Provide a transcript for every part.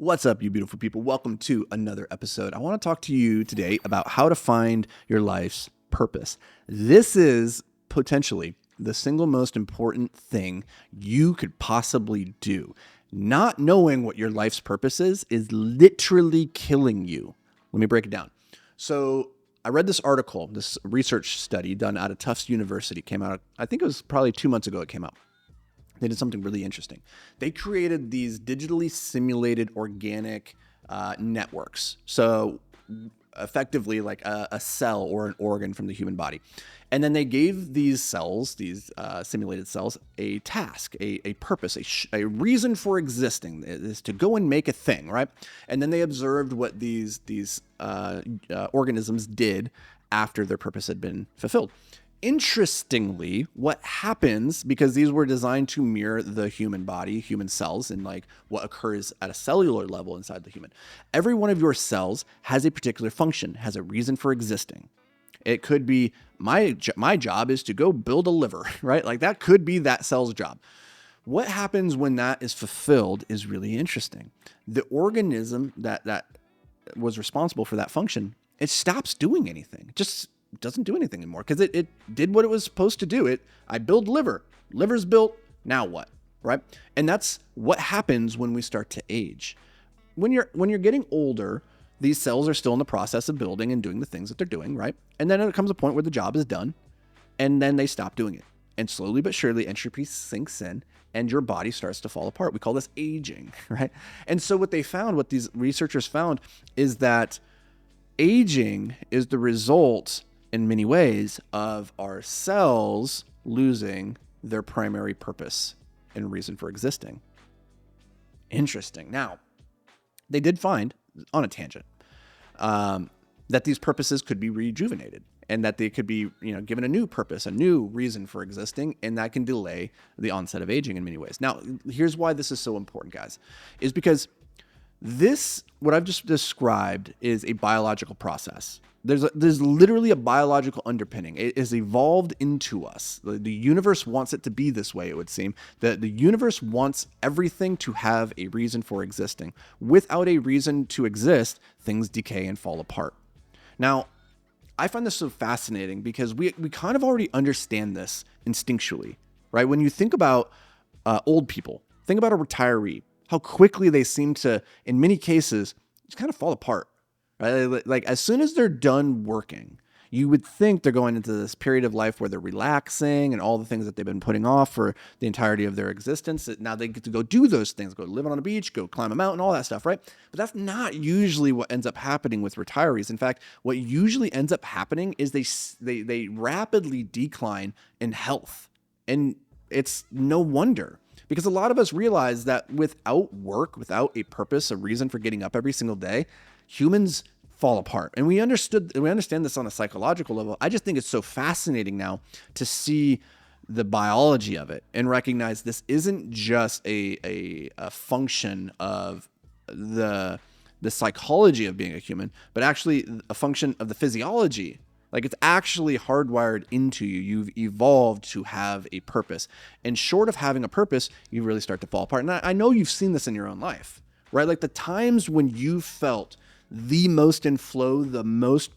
What's up, you beautiful people? Welcome to another episode. I want to talk to you today about how to find your life's purpose. This is potentially the single most important thing you could possibly do. Not knowing what your life's purpose is literally killing you. Let me break it down. So I read this article, this research study done out of Tufts University. Came out, I think it was probably 2 months ago it came out. They did something really interesting. They created these digitally simulated organic networks. So effectively like a cell or an organ from the human body. And then they gave these cells, these simulated cells, a task, a purpose, a reason for existing, is to go and make a thing, right? And then they observed what these organisms did after their purpose had been fulfilled. Interestingly, what happens, because these were designed to mirror the human body, human cells, and like what occurs at a cellular level inside the human. Every one of your cells has a particular function, has a reason for existing. It could be my job is to go build a liver, right? Like that could be that cell's job. What happens when that is fulfilled is really interesting. The organism that was responsible for that function, it stops doing anything. It just doesn't do anything anymore because it did what it was supposed to do. I build liver's built. Now what? Right? And that's what happens when we start to age. When you're getting older, these cells are still in the process of building and doing the things that they're doing, right? And then it comes a point where the job is done and then they stop doing it. And slowly but surely entropy sinks in and your body starts to fall apart. We call this aging, right? And so what these researchers found is that aging is the result in many ways of our cells losing their primary purpose and reason for existing. Interesting. Now, they did find, on a tangent, that these purposes could be rejuvenated and that they could be, given a new purpose, a new reason for existing, and that can delay the onset of aging in many ways. Now, here's why this is so important, guys, is because what I've just described is a biological process. There's literally a biological underpinning. It is evolved into us. The universe wants it to be this way, it would seem. The universe wants everything to have a reason for existing. Without a reason to exist, things decay and fall apart. Now, I find this so fascinating because we kind of already understand this instinctually, right? When you think about old people, think about a retiree, how quickly they seem to, in many cases, just kind of fall apart. Right? Like as soon as they're done working, you would think they're going into this period of life where they're relaxing and all the things that they've been putting off for the entirety of their existence. Now they get to go do those things, go live on a beach, go climb a mountain, all that stuff, right? But that's not usually what ends up happening with retirees. In fact, what usually ends up happening is they rapidly decline in health. And it's no wonder. Because a lot of us realize that without work, without a purpose, a reason for getting up every single day, humans fall apart. And we understand this on a psychological level. I just think it's so fascinating now to see the biology of it and recognize this isn't just a function of the psychology of being a human, but actually a function of the physiology. Like it's actually hardwired into you. You've evolved to have a purpose. And short of having a purpose, you really start to fall apart. And I know you've seen this in your own life, right? Like the times when you felt the most in flow, the most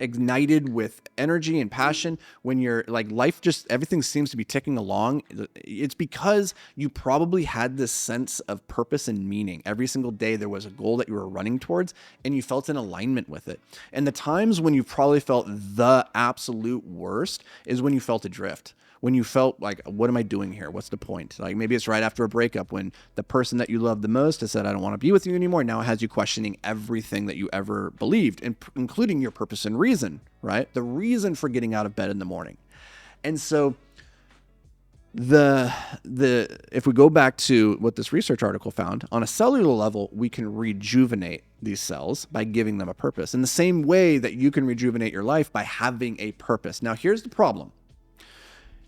ignited with energy and passion, when you're like life just everything seems to be ticking along, it's because you probably had this sense of purpose and meaning. Every single day there was a goal that you were running towards and you felt in alignment with it. And the times when you probably felt the absolute worst is when you felt adrift. When you felt like, what am I doing here? What's the point? Like maybe it's right after a breakup when the person that you love the most has said, I don't want to be with you anymore. Now it has you questioning everything that you ever believed, including your purpose and reason, right? The reason for getting out of bed in the morning. And so if we go back to what this research article found, on a cellular level, we can rejuvenate these cells by giving them a purpose in the same way that you can rejuvenate your life by having a purpose. Now here's the problem.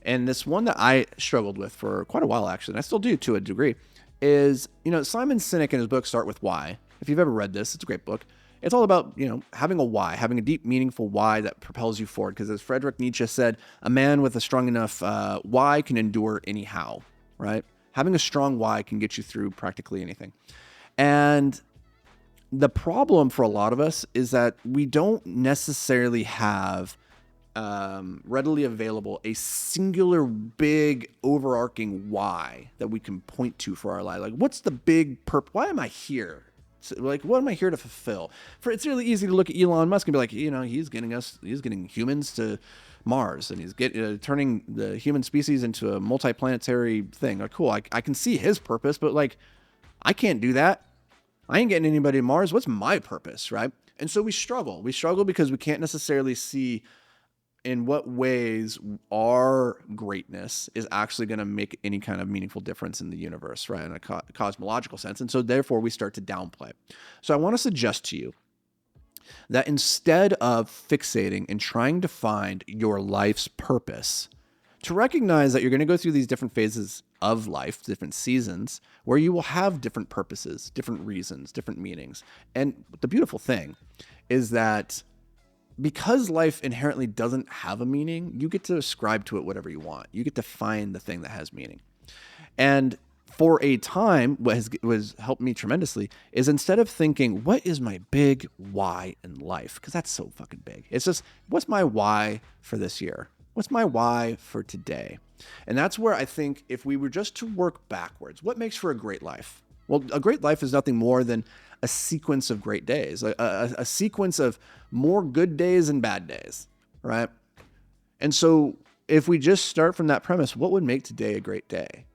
And this one that I struggled with for quite a while, actually, and I still do to a degree, is, Simon Sinek in his book, Start With Why. If you've ever read this, it's a great book. It's all about, having a why, having a deep, meaningful why that propels you forward. Because as Friedrich Nietzsche said, a man with a strong enough why can endure anyhow, right? Having a strong why can get you through practically anything. And the problem for a lot of us is that we don't necessarily have readily available a singular big overarching why that we can point to for our life. Like, what's the big purpose? Why am I here? So, like, what am I here to fulfill? It's really easy to look at Elon Musk and be like, he's getting humans to Mars, and he's turning the human species into a multi-planetary thing. Like, cool. I can see his purpose, but like, I can't do that. I ain't getting anybody to Mars. What's my purpose, right? And so we struggle. We struggle because we can't necessarily see in what ways our greatness is actually going to make any kind of meaningful difference in the universe, right? In a cosmological sense. And so therefore we start to downplay. So I want to suggest to you that instead of fixating and trying to find your life's purpose, to recognize that you're going to go through these different phases of life, different seasons, where you will have different purposes, different reasons, different meanings. And the beautiful thing is that because life inherently doesn't have a meaning, you get to ascribe to it whatever you want. You get to find the thing that has meaning. And for a time, what has helped me tremendously is instead of thinking, what is my big why in life? Because that's so fucking big. It's just, what's my why for this year? What's my why for today? And that's where I think if we were just to work backwards, what makes for a great life? Well, a great life is nothing more than a sequence of great days, a sequence of more good days and bad days, right? And so if we just start from that premise, what would make today a great day?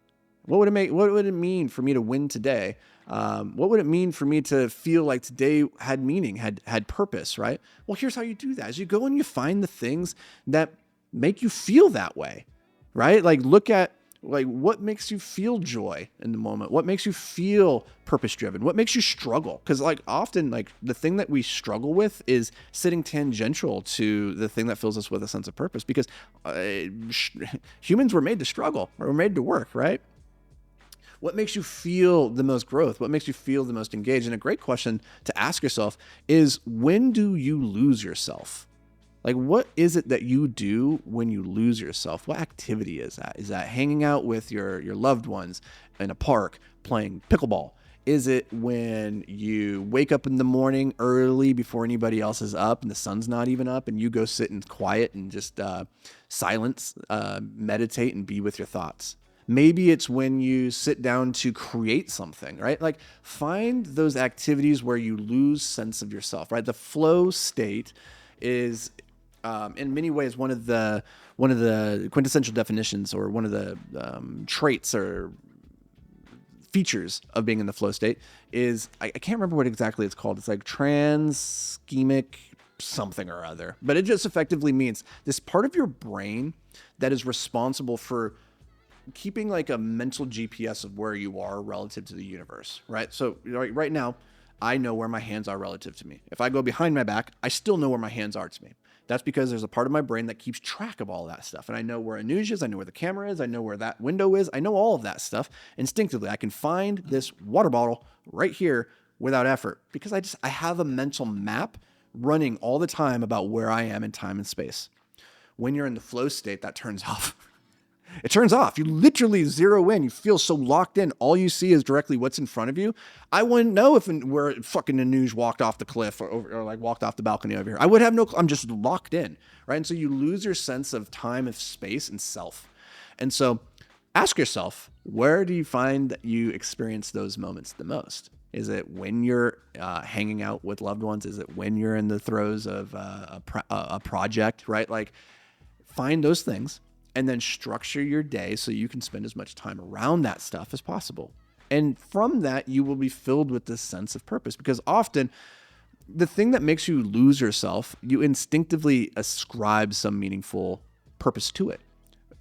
What would it mean for me to win today? What would it mean for me to feel like today had meaning, had purpose, right? Well, here's how you do that. As you go and you find the things that make you feel that way, right? Like, look at what makes you feel joy in the moment? What makes you feel purpose driven? What makes you struggle? Because often the thing that we struggle with is sitting tangential to the thing that fills us with a sense of purpose, because humans were made to struggle, or were made to work, right? What makes you feel the most growth? What makes you feel the most engaged? And a great question to ask yourself is, when do you lose yourself? Like, what is it that you do when you lose yourself? What activity is that? Is that hanging out with your loved ones in a park playing pickleball? Is it when you wake up in the morning early before anybody else is up and the sun's not even up, and you go sit in quiet and just silence, meditate and be with your thoughts? Maybe it's when you sit down to create something, right? Like, find those activities where you lose sense of yourself, right? The flow state is in many ways one of the quintessential definitions, or one of the traits or features of being in the flow state is, I can't remember what exactly it's called. It's like trans-schemic something or other, but it just effectively means this part of your brain that is responsible for keeping like a mental GPS of where you are relative to the universe, right? So right now, I know where my hands are relative to me. If I go behind my back, I still know where my hands are to me. That's because there's a part of my brain that keeps track of all that stuff. And I know where Anuj is, I know where the camera is, I know where that window is, I know all of that stuff instinctively. I can find this water bottle right here without effort, because I have a mental map running all the time about where I am in time and space. When you're in the flow state, that turns off. It turns off. You literally zero in. You feel so locked in. All you see is directly what's in front of you. I wouldn't know where fucking Anuj walked off the cliff or like walked off the balcony over here. I would have no clue. I'm just locked in, right? And so you lose your sense of time, of space, and self. And so ask yourself, where do you find that you experience those moments the most? Is it when you're hanging out with loved ones? Is it when you're in the throes of a project, right? Like, find those things, and then structure your day so you can spend as much time around that stuff as possible. And from that, you will be filled with this sense of purpose, because often the thing that makes you lose yourself, you instinctively ascribe some meaningful purpose to it.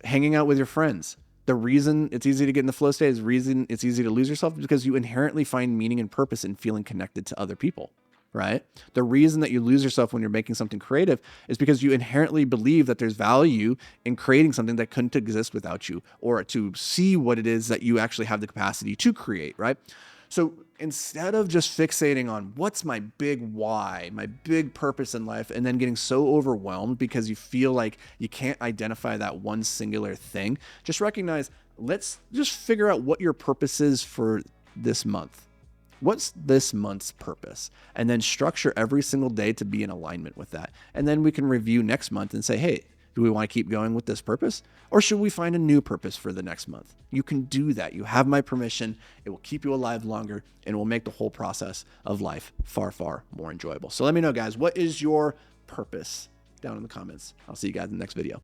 Hanging out with your friends. The reason it's easy to get in the flow state is reason it's easy to lose yourself because you inherently find meaning and purpose in feeling connected to other people. Right? The reason that you lose yourself when you're making something creative is because you inherently believe that there's value in creating something that couldn't exist without you, or to see what it is that you actually have the capacity to create, right? So instead of just fixating on what's my big why, my big purpose in life, and then getting so overwhelmed because you feel like you can't identify that one singular thing, just recognize let's just figure out what your purpose is for this month. What's this month's purpose? And then structure every single day to be in alignment with that. And then we can review next month and say, hey, do we want to keep going with this purpose? Or should we find a new purpose for the next month? You can do that. You have my permission. It will keep you alive longer and it will make the whole process of life far, far more enjoyable. So let me know, guys, what is your purpose down in the comments? I'll see you guys in the next video.